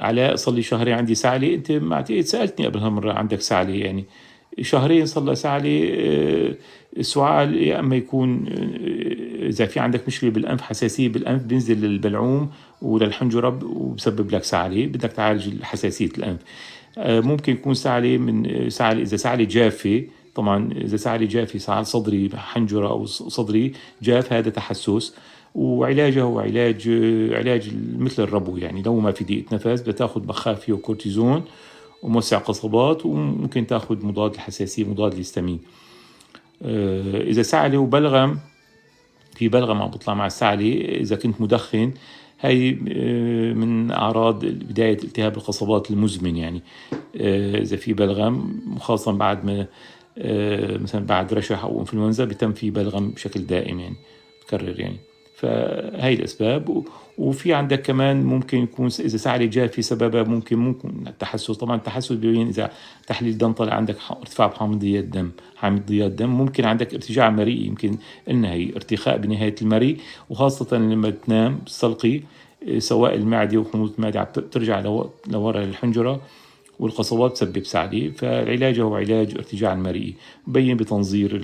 علاء صار لي شهرين عندي سعلة. أنت ما أعتقد سألتني قبل هالمرة عندك سعلة يعني. شهرين صار لها سعلة. السؤال يا أما يكون إذا في عندك مشكلة بالأنف، حساسية بالأنف، بينزل للبلعوم وللحنجرة وبسبب لك سعلة، بدك تعالج حساسية الأنف. ممكن يكون سعلة من سعلة، إذا سعلة جافة طبعا، إذا سعلة جافة سعال صدري حنجرة أو صدري جاف، هذا تحسس. وعلاجه هو علاج مثل الربو يعني. لو ما في ضيقة نفس بتاخد بخاخ فيه كورتيزون وموسع قصبات، وممكن تاخد مضاد الحساسية، مضاد الهستامين. إذا سعلة وبلغم، في بلغم عم بطلع مع السعلة، إذا كنت مدخن، هاي من أعراض بداية التهاب القصبات المزمن يعني. إذا في بلغم، خاصة بعد ما مثلا بعد رشح أو إنفلونزا بيتم في بلغم بشكل دائم يعني، تكرر يعني. فهي الأسباب. وفي عندك كمان ممكن يكون إذا سعلة جافة سببها ممكن التحسس. طبعا التحسس بيبين إذا تحليل دم طلع عندك ارتفاع حامضيات دم. ممكن عندك ارتجاع مريء، يمكن قلنا هي ارتخاء بنهاية المريء، وخاصة لما تنام تستلقي سواء المعدة وحموضة المعدة عم ترجع لورا الحنجرة، والقصبات تسبب سعلة. فالعلاج هو علاج ارتجاع المريء، بين بتنظير